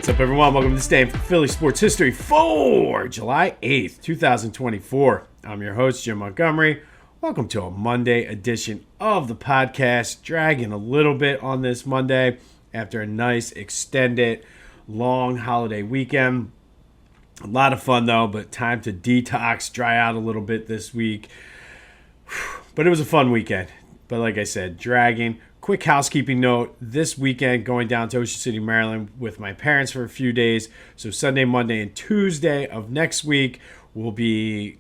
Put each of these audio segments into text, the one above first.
What's up, everyone? Welcome to this day in Philly sports history for July 8th, 2024. I'm your host, Jim Montgomery. Welcome to a Monday edition of the podcast. Dragging a little bit on this Monday after a nice, extended, long holiday weekend. A lot of fun, though, but time to detox, dry out a little bit this week. But it was a fun weekend. But like I said, dragging. Quick housekeeping note, this weekend going down to Ocean City, Maryland with my parents for a few days. So Sunday, Monday, and Tuesday of next week will be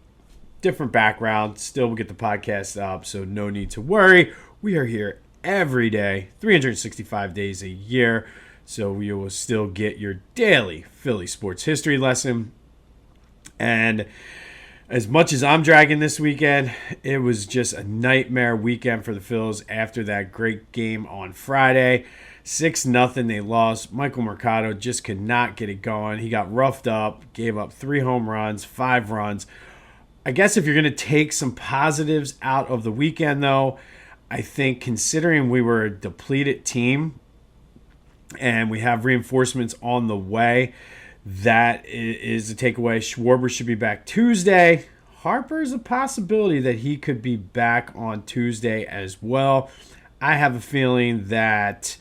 different background. Still will get the podcast up, so no need to worry. We are here every day, 365 days a year. So you will still get your daily Philly sports history lesson. And as much as I'm dragging this weekend, it was just a nightmare weekend for the Phils after that great game on Friday. 6-0 they lost. Michael Mercado just could not get it going. He got roughed up, gave up 3 home runs, 5 runs. I guess if you're going to take some positives out of the weekend, though, I think considering we were a depleted team and we have reinforcements on the way, that is a takeaway. Schwarber should be back Tuesday. Harper's a possibility that he could be back on Tuesday as well. I have a feeling that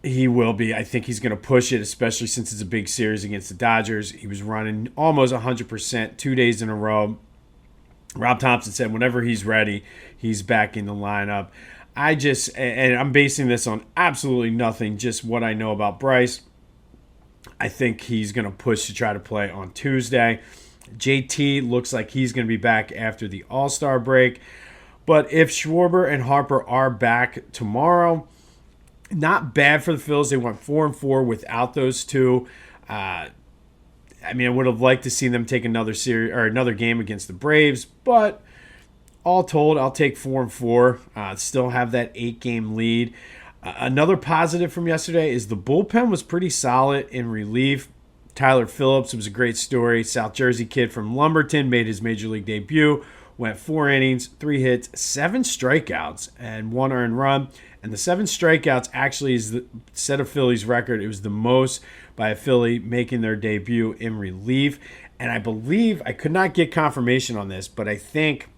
he will be. I think he's going to push it, especially since it's a big series against the Dodgers. He was running almost 100% 2 days in a row. Rob Thompson said whenever he's ready, he's back in the lineup. And I'm basing this on absolutely nothing, just what I know about Bryce. I think he's going to push to try to play on Tuesday. JT looks like he's going to be back after the All-Star break. But if Schwarber and Harper are back tomorrow, not bad for the Phils. They went 4-4 without those two. I would have liked to see them take another series or another game against the Braves, but all told, I'll take 4-4. Still have that 8-game lead. Another positive from yesterday is the bullpen was pretty solid in relief. Tyler Phillips was a great story. South Jersey kid from Lumberton made his major league debut. Went 4 innings, 3 hits, 7 strikeouts, and 1 earned run. And the 7 strikeouts actually is the set of Phillies record. It was the most by a Philly making their debut in relief. And I believe, I could not get confirmation on this, but I think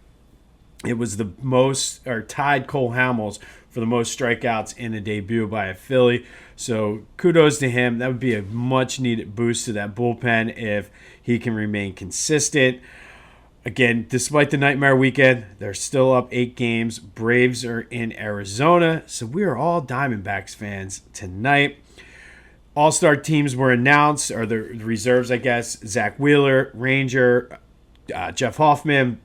it was the most, or tied Cole Hamels for the most strikeouts in a debut by a Philly. So kudos to him. That would be a much-needed boost to that bullpen if he can remain consistent. Again, despite the nightmare weekend, they're still up 8 games. Braves are in Arizona, so we are all Diamondbacks fans tonight. All-star teams were announced, or the reserves, I guess. Zach Wheeler, Ranger, Jeff Hoffman,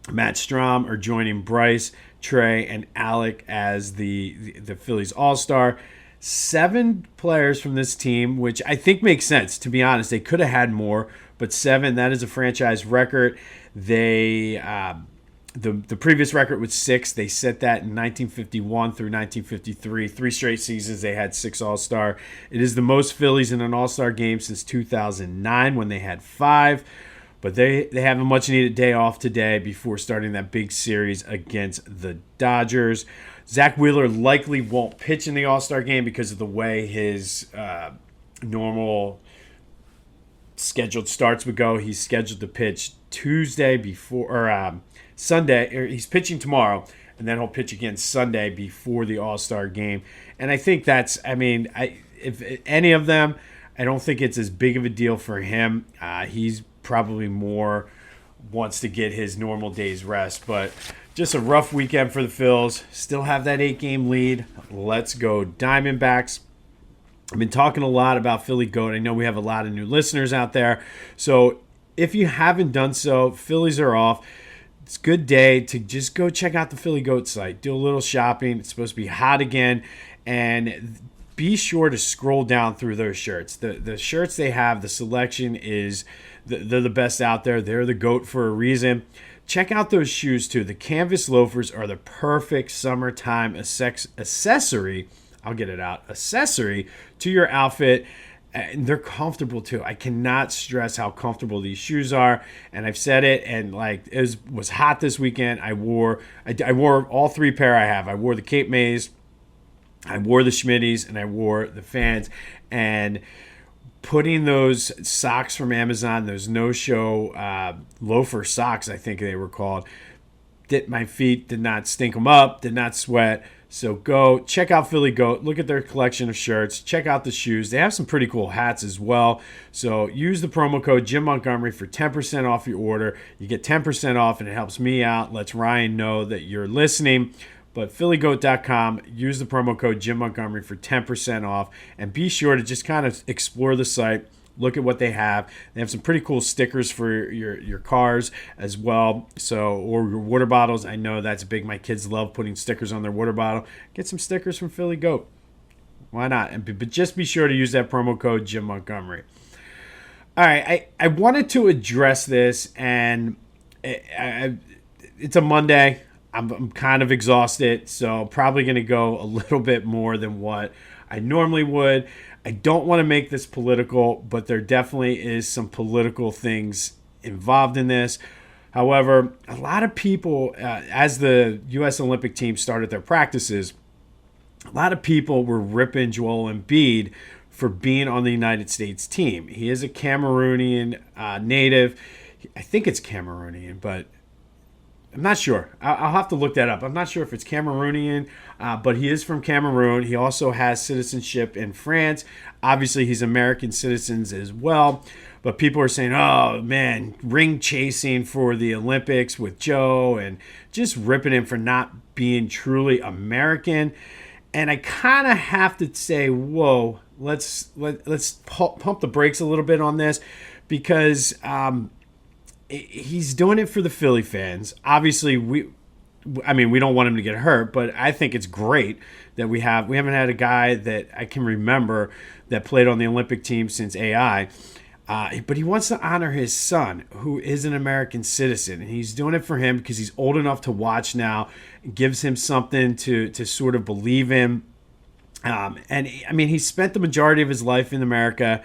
Matt Strom are joining Bryce, Trey, and Alec as the Phillies All-Star. 7 players from this team, which I think makes sense, to be honest. They could have had more, but 7, that is a franchise record. They the previous record was 6. They set that in 1951 through 1953. 3 straight seasons they had 6 All-Star. It is the most Phillies in an All-Star game since 2009 when they had 5. But they have a much-needed day off today before starting that big series against the Dodgers. Zach Wheeler likely won't pitch in the All-Star game because of the way his normal scheduled starts would go. He's scheduled to pitch Tuesday before, or Sunday. Or he's pitching tomorrow, and then he'll pitch again Sunday before the All-Star game. And I think that's, if any of them, I don't think it's as big of a deal for him. He's probably more wants to get his normal day's rest, but just a rough weekend for the Phils. Still have that 8-game lead. Let's go Diamondbacks. I've been talking a lot about Philly Goat. I know we have a lot of new listeners out there, so if you haven't done so, Phillies are off. It's a good day to just go check out the Philly Goat site. Do a little shopping. It's supposed to be hot again, and be sure to scroll down through those shirts. The shirts they have, the selection is they're the best out there. They're the GOAT for a reason. Check out those shoes too. The canvas loafers are the perfect summertime accessory. I'll get it out. Accessory to your outfit. And they're comfortable too. I cannot stress how comfortable these shoes are. And I've said it, and like it was hot this weekend. I wore all 3 pair I have. I wore the Cape Mays. I wore the Schmitties and I wore the fans, and putting those socks from Amazon, those no-show loafer socks, I think they were called, my feet did not stink them up, did not sweat. So go check out Philly Goat. Look at their collection of shirts. Check out the shoes. They have some pretty cool hats as well. So use the promo code Jim Montgomery for 10% off your order. You get 10% off, and it helps me out. Lets Ryan know that you're listening. But phillygoat.com, use the promo code Jim Montgomery for 10% off. And be sure to just kind of explore the site. Look at what they have. They have some pretty cool stickers for your cars as well. So, or your water bottles. I know that's big. My kids love putting stickers on their water bottle. Get some stickers from Philly Goat. Why not? But just be sure to use that promo code Jim Montgomery. All right. I wanted to address this, and it's a Monday. I'm kind of exhausted, so probably going to go a little bit more than what I normally would. I don't want to make this political, but there definitely is some political things involved in this. However, a lot of people, as the U.S. Olympic team started their practices, a lot of people were ripping Joel Embiid for being on the United States team. He is a Cameroonian native. I think it's Cameroonian, but I'm not sure. I'll have to look that up. I'm not sure if it's Cameroonian, but he is from Cameroon. He also has citizenship in France. Obviously, he's American citizens as well. But people are saying, oh, man, ring chasing for the Olympics with Joe and just ripping him for not being truly American. And I kind of have to say, whoa, let's pump the brakes a little bit on this, because he's doing it for the Philly fans. Obviously, we don't want him to get hurt, but I think it's great that we haven't had a guy that I can remember that played on the Olympic team since AI. But he wants to honor his son, who is an American citizen, and he's doing it for him because he's old enough to watch now. It gives him something to sort of believe in. And I mean, he spent the majority of his life in America.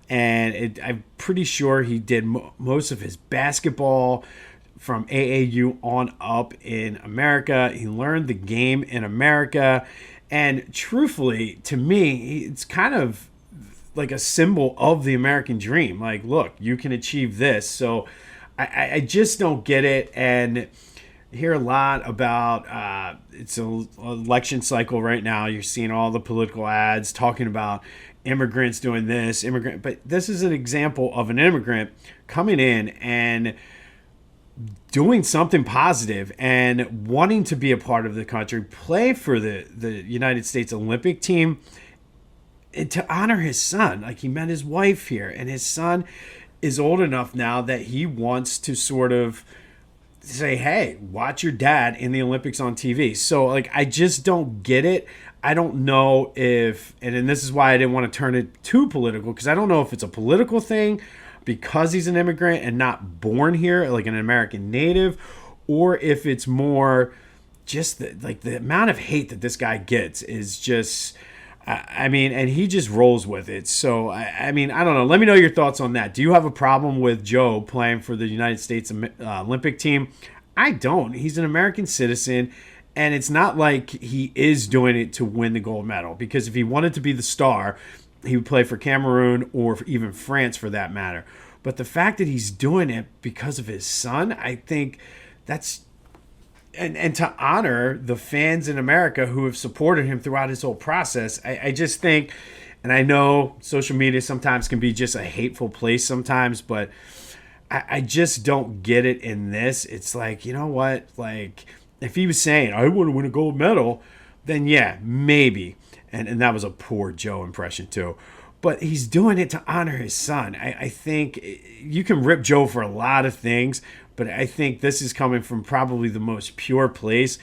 And I'm pretty sure he did most of his basketball from AAU on up in America. He learned the game in America. And truthfully, to me, it's kind of like a symbol of the American dream. Like, look, you can achieve this. So I just don't get it. And hear a lot about it's an election cycle right now. You're seeing all the political ads talking about immigrants doing this, but this is an example of an immigrant coming in and doing something positive and wanting to be a part of the country, play for the United States Olympic team, and to honor his son. Like, he met his wife here, and his son is old enough now that he wants to sort of say, hey, watch your dad in the Olympics on TV. So, like, I just don't get it. I don't know if, and this is why I didn't want to turn it too political, because I don't know if it's a political thing because he's an immigrant and not born here, like an American native, or if it's more just the amount of hate that this guy gets is just, I mean, and he just rolls with it. So, I mean, I don't know. Let me know your thoughts on that. Do you have a problem with Joe playing for the United States Olympic team? I don't. He's an American citizen. And it's not like he is doing it to win the gold medal, because if he wanted to be the star, he would play for Cameroon or even France for that matter. But the fact that he's doing it because of his son, I think that's, and to honor the fans in America who have supported him throughout his whole process, I just think, and I know social media sometimes can be just a hateful place sometimes, but I just don't get it in this. It's like, you know what, like, if he was saying, I want to win a gold medal, then yeah, maybe. And that was a poor Joe impression too. But he's doing it to honor his son. I think you can rip Joe for a lot of things, but I think this is coming from probably the most pure place.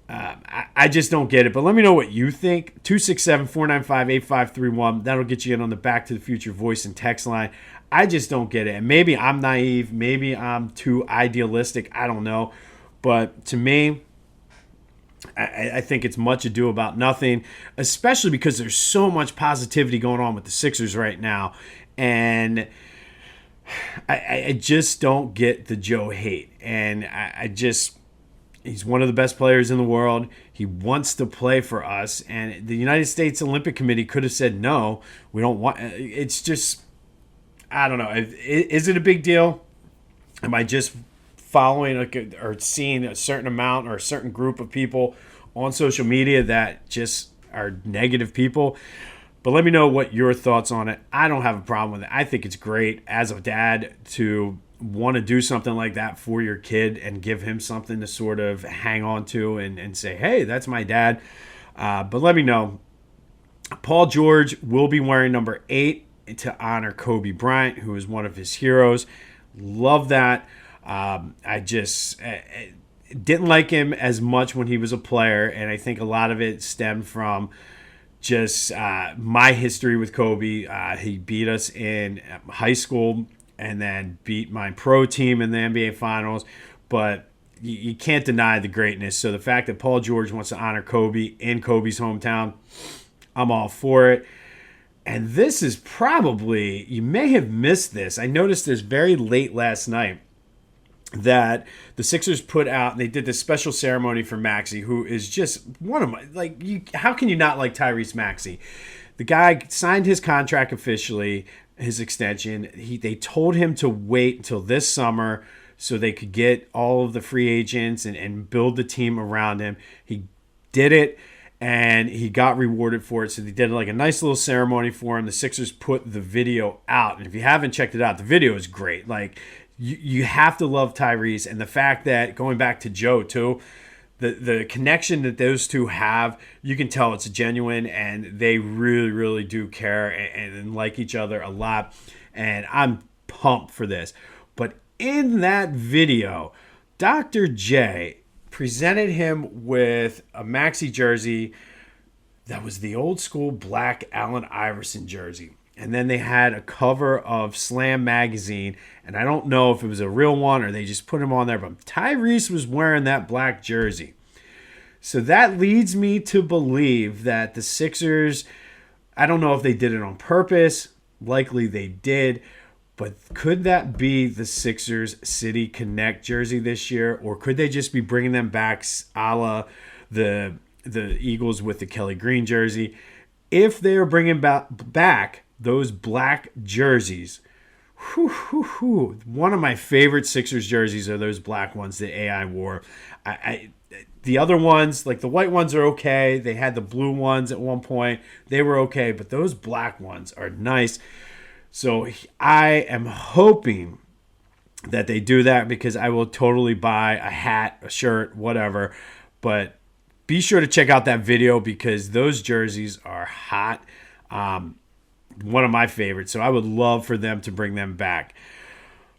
I just don't get it. But let me know what you think. 267-495-8531. That'll get you in on the Back to the Future voice and text line. I just don't get it. And maybe I'm naive. Maybe I'm too idealistic. I don't know. But to me, I think it's much ado about nothing, especially because there's so much positivity going on with the Sixers right now. And I just don't get the Joe hate. And I just, He's one of the best players in the world. He wants to play for us. And the United States Olympic Committee could have said, no, we don't want. It's just, I don't know. Is it a big deal? Am I just following or seeing a certain amount or a certain group of people on social media that just are negative people? But let me know what your thoughts on it. I don't have a problem with it. I think it's great as a dad to want to do something like that for your kid and give him something to sort of hang on to and say, hey, that's my dad. But let me know. Paul George will be wearing number 8 to honor Kobe Bryant, who is one of his heroes. Love that. I just didn't like him as much when he was a player, and I think a lot of it stemmed from just my history with Kobe. He beat us in high school and then beat my pro team in the NBA Finals. But you can't deny the greatness. So the fact that Paul George wants to honor Kobe in Kobe's hometown, I'm all for it. And this is probably, you may have missed this. I noticed this very late last night that the Sixers put out, they did this special ceremony for Maxey, who is just one of my, how can you not like Tyrese Maxey? The guy signed his contract officially, his extension. They told him to wait until this summer so they could get all of the free agents and build the team around him. He did it, and he got rewarded for it. So they did like a nice little ceremony for him. The Sixers put the video out, and if you haven't checked it out, the video is great. You have to love Tyrese, and the fact that, going back to Joe too, the connection that those two have, you can tell it's genuine, and they really, really do care and like each other a lot. And I'm pumped for this. But in that video, Dr. J presented him with a Maxey jersey that was the old school black Allen Iverson jersey. And then they had a cover of Slam magazine, and I don't know if it was a real one or they just put him on there, but Tyrese was wearing that black jersey. So that leads me to believe that the Sixers, I don't know if they did it on purpose, likely they did, but could that be the Sixers City Connect jersey this year, or could they just be bringing them back a la the Eagles with the Kelly Green jersey? If they're bringing back those black jerseys, one of my favorite Sixers jerseys are those black ones that AI wore. The other ones, like the white ones, are okay. They had the blue ones at one point. They were okay, but those black ones are nice. So I am hoping that they do that, because I will totally buy a hat, a shirt, whatever. But be sure to check out that video, because those jerseys are hot. One of my favorites. So I would love for them to bring them back.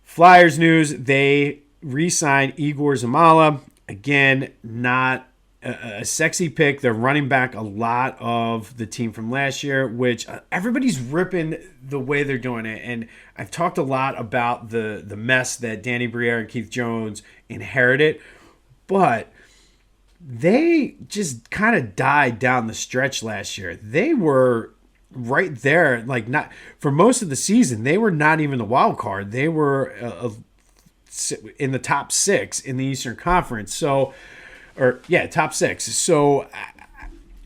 Flyers news, they re-signed Igor Zamala. Again, not a sexy pick. They're running back a lot of the team from last year, which everybody's ripping the way they're doing it. And I've talked a lot about the mess that Danny Briere and Keith Jones inherited. But they just kind of died down the stretch last year. They were right there, not for most of the season. They were not even the wild card. They were in the top 6 in the Eastern Conference. Top 6. So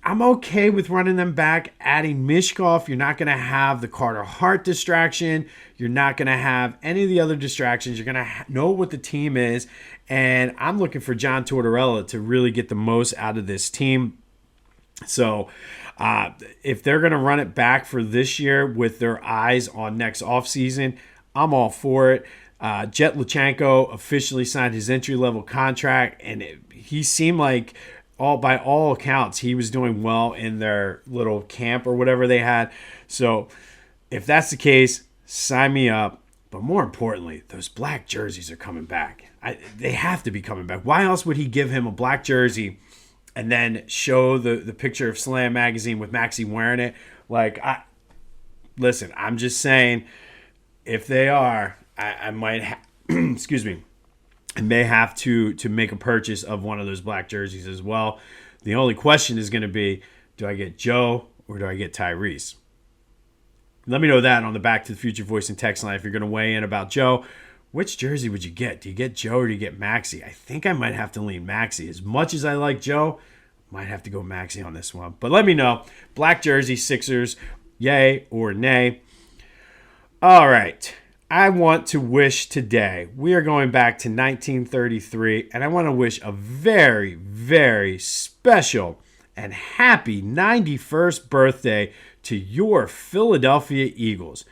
I'm okay with running them back, adding Mishkov. You're not going to have the Carter Hart distraction. You're not going to have any of the other distractions. You're going to know what the team is. And I'm looking for John Tortorella to really get the most out of this team. So if they're going to run it back for this year with their eyes on next offseason, I'm all for it. Jet Luchenko officially signed his entry-level contract, and he seemed like, by all accounts, he was doing well in their little camp or whatever they had. So if that's the case, sign me up. But more importantly, those black jerseys are coming back. They have to be coming back. Why else would he give him a black jersey and then show the picture of Slam magazine with Maxey wearing it? Listen, I'm just saying, if they are, I might excuse me, I may have to make a purchase of one of those black jerseys as well. The only question is going to be, do I get Joe or do I get Tyrese? Let me know that on the Back to the Future voice and text line if you're going to weigh in about Joe. which jersey would you get? Do you get Joe or do you get Maxey? I think I might have to lean Maxey. As much as I like Joe, might have to go Maxey on this one. But let me know. Black jersey, Sixers, yay or nay. All right. I want to wish today, we are going back to 1933, and I want to wish a very, very special and happy 91st birthday to your Philadelphia Eagles.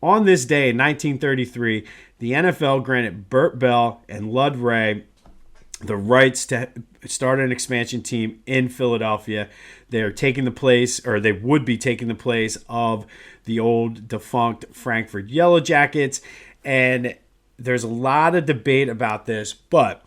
On this day in 1933, the NFL granted Bert Bell and Wray the rights to start an expansion team in Philadelphia. They're taking the place, or they would be taking the place of the old defunct Franford Yellow Jackets. And there's a lot of debate about this, but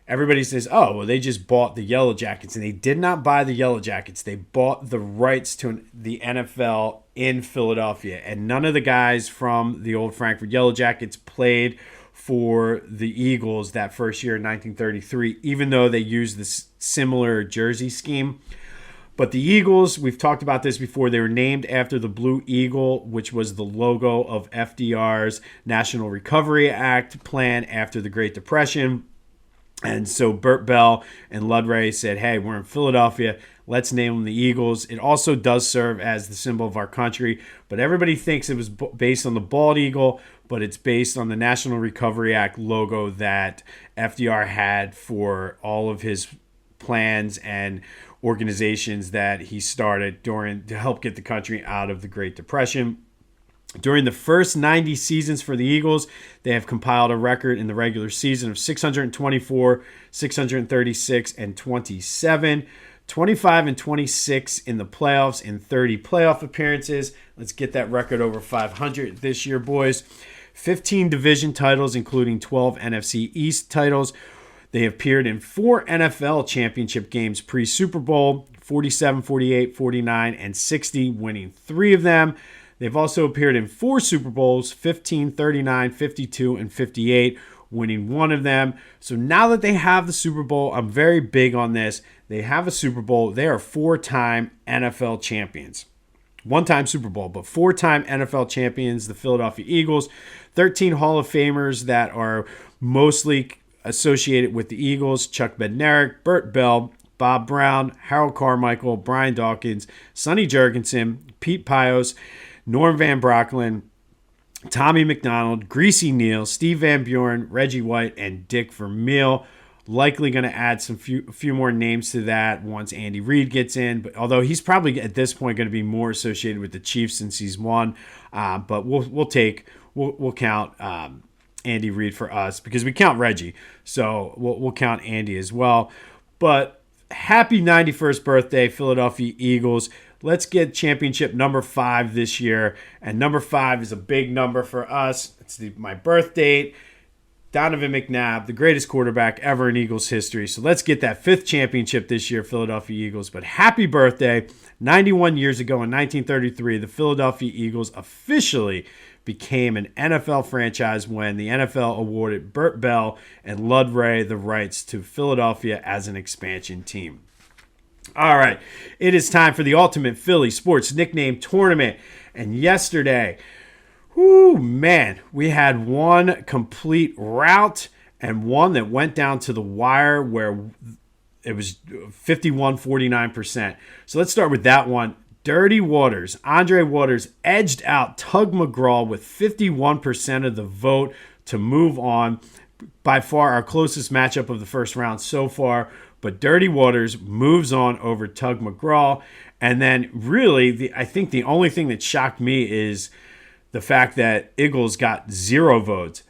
everybody says, oh, well, they just bought the Yellow Jackets. And they did not buy the Yellow Jackets. They bought the rights to the NFL in Philadelphia. And none of the guys from the old Franford Yellow Jackets played for the Eagles that first year in 1933, even though they used this similar jersey scheme. But the Eagles, we've talked about this before, they were named after the Blue Eagle, which was the logo of FDR's National Recovery Act plan after the Great Depression. And so Bert Bell and Wray said, hey, we're in Philadelphia. Let's name them the Eagles. It also does serve as the symbol of our country. But everybody thinks it was based on the bald eagle, but it's based on the National Recovery Act logo that FDR had for all of his plans and organizations that he started to help get the country out of the Great Depression. During the first 90 seasons for the Eagles, they have compiled a record in the regular season of 624, 636, and 27, 25 and 26 in the playoffs in 30 playoff appearances. Let's get that record over 500 this year, boys. 15 division titles, including 12 NFC East titles. They appeared in 4 NFL championship games pre-Super Bowl, 47, 48, 49, and 60, winning 3 of them. They've also appeared in 4 Super Bowls, 15, 39, 52, and 58, winning 1 of them. So now that they have the Super Bowl, I'm very big on this. They have a Super Bowl. They are 4-time NFL champions. 1-time Super Bowl, but 4-time NFL champions, the Philadelphia Eagles. 13 Hall of Famers that are mostly associated with the Eagles: Chuck Bednarik, Bert Bell, Bob Brown, Harold Carmichael, Brian Dawkins, Sonny Jurgensen, Pete Pios, Norm Van Brocklin, Tommy McDonald, Greasy Neale, Steve Van Buren, Reggie White, and Dick Vermeil. Likely going to add a few more names to that once Andy Reid gets in. But although he's probably at this point going to be more associated with the Chiefs since he's won, but we'll count Andy Reid for us because we count Reggie, so we'll count Andy as well. But happy 91st birthday, Philadelphia Eagles. Let's get championship number 5 this year. And number 5 is a big number for us. It's my birth date. Donovan McNabb, the greatest quarterback ever in Eagles history. So let's get that 5th championship this year, Philadelphia Eagles. But happy birthday. 91 years ago in 1933, the Philadelphia Eagles officially became an NFL franchise when the NFL awarded Bert Bell and Wray the rights to Philadelphia as an expansion team. All right, it is time for the Ultimate Philly Sports Nickname Tournament. And yesterday, we had one complete rout and one that went down to the wire where it was 51-49%. So let's start with that one. Dirty Waters, Andre Waters edged out Tug McGraw with 51% of the vote to move on. By far our closest matchup of the first round so far. But Dirty Waters moves on over Tug McGraw. And then really, I think the only thing that shocked me is the fact that Eagles got 0 votes.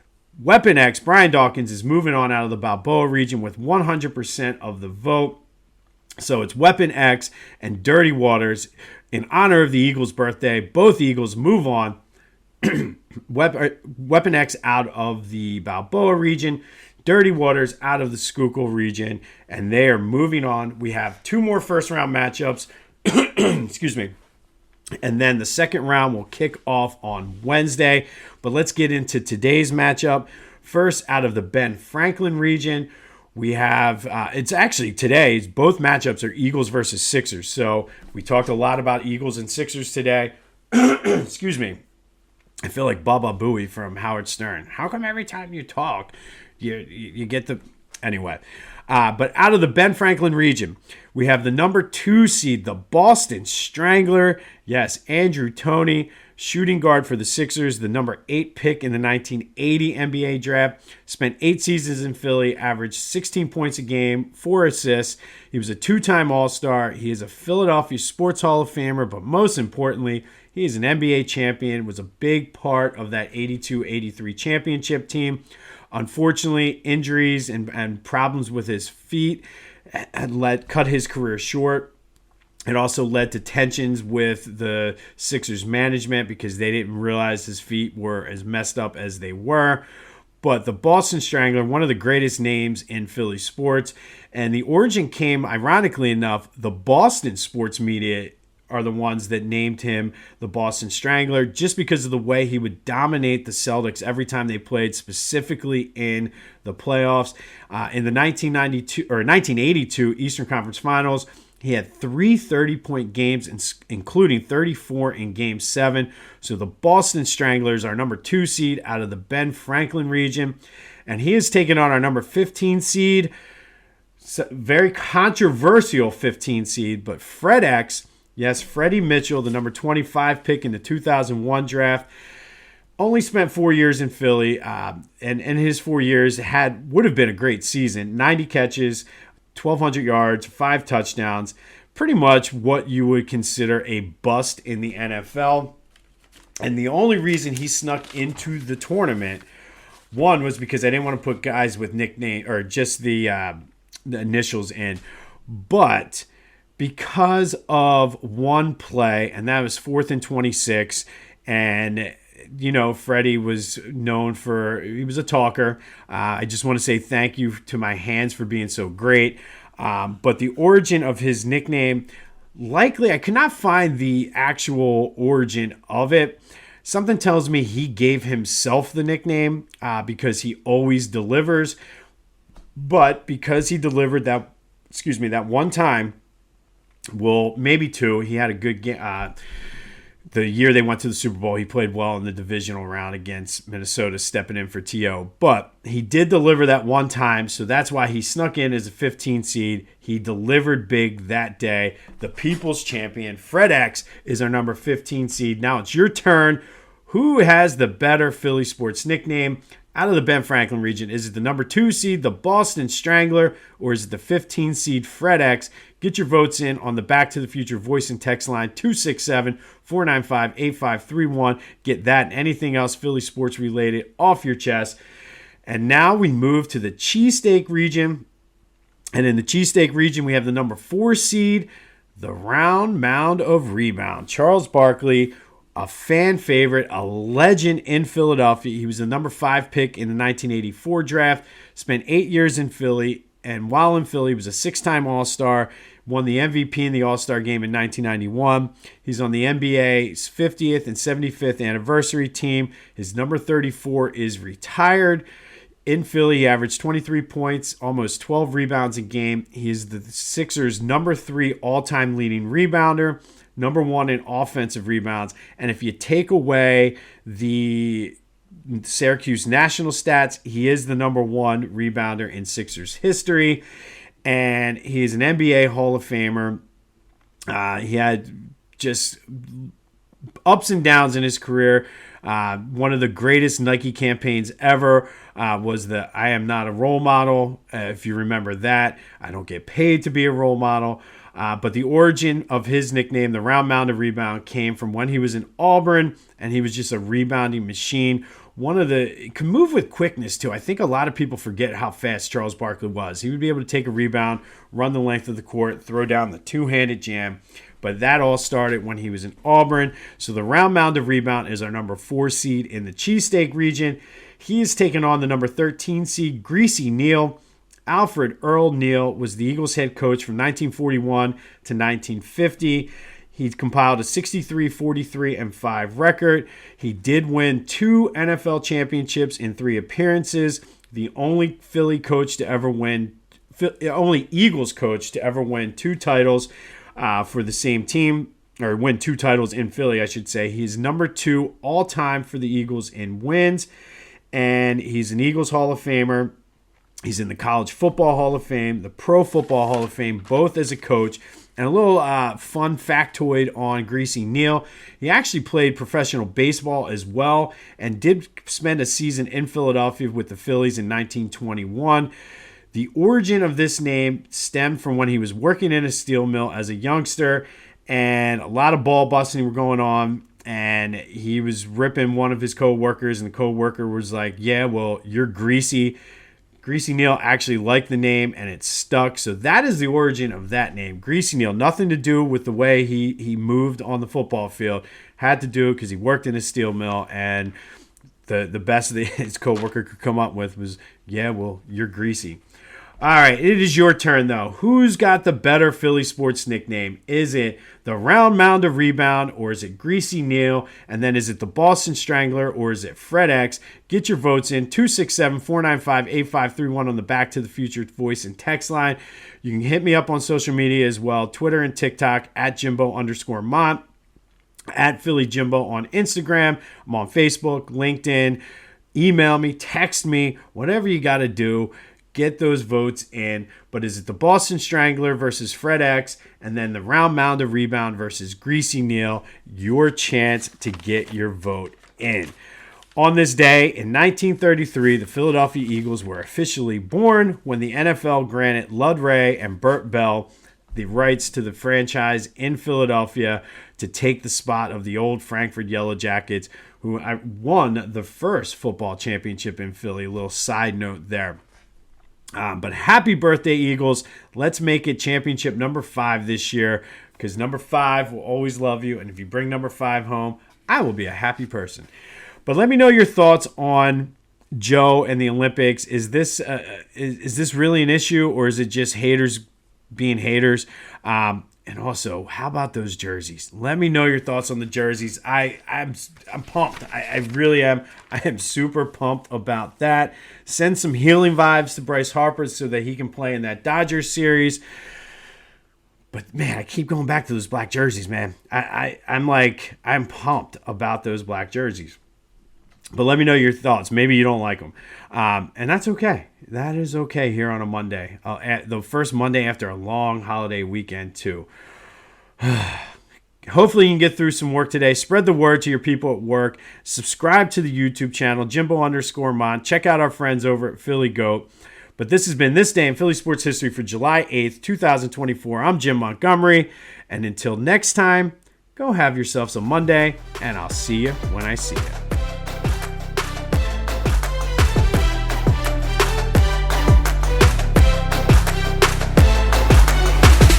Weapon X, Brian Dawkins, is moving on out of the Balboa region with 100% of the vote. So it's Weapon X and Dirty Waters. In honor of the Eagles' birthday, both Eagles move on. Weapon X out of the Balboa region, Dirty Waters out of the Schuylkill region, and they are moving on. We have 2 more first-round matchups. Excuse me. And then the second round will kick off on Wednesday. But let's get into today's matchup. First, out of the Ben Franklin region, we have, it's actually today's, both matchups are Eagles versus Sixers. So we talked a lot about Eagles and Sixers today. Excuse me. I feel like Baba Booey from Howard Stern. How come every time you talk, you get the... Anyway, but out of the Ben Franklin region, we have the number 2 seed, the Boston Strangler. Yes, Andrew Toney, shooting guard for the Sixers, the number 8 pick in the 1980 NBA draft. Spent 8 seasons in Philly, averaged 16 points a game, 4 assists. He was a 2-time All-Star. He is a Philadelphia Sports Hall of Famer, but most importantly, he is an NBA champion, was a big part of that 82-83 championship team. Unfortunately, injuries and problems with his feet had cut his career short. It also led to tensions with the Sixers management because they didn't realize his feet were as messed up as they were. But the Boston Strangler, one of the greatest names in Philly sports, and the origin came, ironically enough, the Boston sports media are the ones that named him the Boston Strangler just because of the way he would dominate the Celtics every time they played, specifically in the playoffs. In the 1982 Eastern Conference Finals, he had 3 30-point games, including 34 in Game 7. So the Boston Stranglers are number 2 seed out of the Ben Franklin region. And he is taking on our number 15 seed. Very controversial 15 seed, but FredEx. Yes, Freddie Mitchell, the number 25 pick in the 2001 draft, only spent 4 years in Philly, and in his 4 years would have been a great season. 90 catches, 1,200 yards, 5 touchdowns, pretty much what you would consider a bust in the NFL. And the only reason he snuck into the tournament, one, was because I didn't want to put guys with nickname or just the initials in, but because of one play, and that was 4th and 26, and Freddie was known he was a talker. I just want to say thank you to my hands for being so great. But the origin of his nickname, likely, I could not find the actual origin of it. Something tells me he gave himself the nickname because he always delivers. But because he delivered that one time, well, maybe 2. He had a good game. The year they went to the Super Bowl, he played well in the divisional round against Minnesota, stepping in for T.O. But he did deliver that one time, so that's why he snuck in as a 15 seed. He delivered big that day. The people's champion, FredEx, is our number 15 seed. Now it's your turn. Who has the better Philly sports nickname? Out of the Ben Franklin region, is it the number 2 seed, the Boston Strangler, or is it the 15 seed FredEx? Get your votes in on the Back to the Future voice and text line 267-495-8531. Get that and anything else Philly sports related off your chest. And now we move to the Cheesesteak region. And in the Cheesesteak region, we have the number 4 seed, the round mound of Rebound. Charles Barkley, a fan favorite, a legend in Philadelphia. He was the number 5 pick in the 1984 draft, spent 8 years in Philly, and while in Philly, he was a 6-time All-Star, won the MVP in the All-Star game in 1991. He's on the NBA's 50th and 75th anniversary team. His number 34 is retired. In Philly, he averaged 23 points, almost 12 rebounds a game. He is the Sixers' number 3 all-time leading rebounder, number 1 in offensive rebounds. And if you take away the Syracuse national stats, he is the number 1 rebounder in Sixers history. And he's an NBA Hall of Famer. He had just ups and downs in his career. One of the greatest Nike campaigns ever was the I am not a role model. If you remember that, I don't get paid to be a role model. But the origin of his nickname, the round mound of rebound, came from when he was in Auburn, and he was just a rebounding machine. It can move with quickness too. I think a lot of people forget how fast Charles Barkley was. He would be able to take a rebound, run the length of the court, throw down the two-handed jam. But that all started when he was in Auburn. So the round mound of Rebound is our number 4 seed in the Cheesesteak region. He is taking on the number 13 seed, Greasy Neale. Alfred Earl Neale was the Eagles head coach from 1941 to 1950. He compiled a 63-43-5 record. He did win 2 NFL championships in 3 appearances. The only Eagles coach to ever win 2 titles for the same team. or win 2 titles in Philly, I should say. He's number 2 all time for the Eagles in wins, and he's an Eagles Hall of Famer. He's in the College Football Hall of Fame, the Pro Football Hall of Fame, both as a coach. And a little fun factoid on Greasy Neale. He actually played professional baseball as well and did spend a season in Philadelphia with the Phillies in 1921. The origin of this name stemmed from when he was working in a steel mill as a youngster, and a lot of ball busting were going on, and he was ripping one of his co-workers, and the co-worker was like, yeah, well, you're Greasy. Greasy Neale actually liked the name, and it stuck. So that is the origin of that name, Greasy Neale. Nothing to do with the way he moved on the football field. Had to do because he worked in a steel mill, and the best that his co-worker could come up with was, yeah, well, you're Greasy. All right, it is your turn, though. Who's got the better Philly sports nickname? Is it the Round Mound of Rebound, or is it Greasy Neale? And then is it the Boston Strangler, or is it FredEx? Get your votes in, 267-495-8531 on the Back to the Future voice and text line. You can hit me up on social media as well, Twitter and TikTok, at Jimbo_Mont, at Philly Jimbo on Instagram. I'm on Facebook, LinkedIn. Email me, text me, whatever you got to do. Get those votes in. But is it the Boston Strangler versus FredEx, and then the Round Mound of Rebound versus Greasy Neale? Your chance to get your vote in. On this day in 1933, the Philadelphia Eagles were officially born when the NFL granted Wray and Bert the rights to the franchise in Philadelphia to take the spot of the old Franford Yellow Jackets, who won the first football championship in Philly. A little side note there. But happy birthday, Eagles. Let's make it championship number 5 this year, because number 5 will always love you. And if you bring number 5 home, I will be a happy person. But let me know your thoughts on Joe and the Olympics. Is this really an issue, or is it just haters being haters? And also, how about those jerseys? Let me know your thoughts on the jerseys. I'm pumped. I really am. I am super pumped about that. Send some healing vibes to Bryce Harper so that he can play in that Dodgers series. But man, I keep going back to those black jerseys, man. I'm pumped about those black jerseys. But let me know your thoughts. Maybe you don't like them. And that's okay. That is okay here on a Monday. The first Monday after a long holiday weekend, too. Hopefully you can get through some work today. Spread the word to your people at work. Subscribe to the YouTube channel, Jimbo_Mont. Check out our friends over at Philly Goat. But this has been This Day in Philly Sports History for July 8th, 2024. I'm Jim Montgomery. And until next time, go have yourself some Monday, and I'll see you when I see you.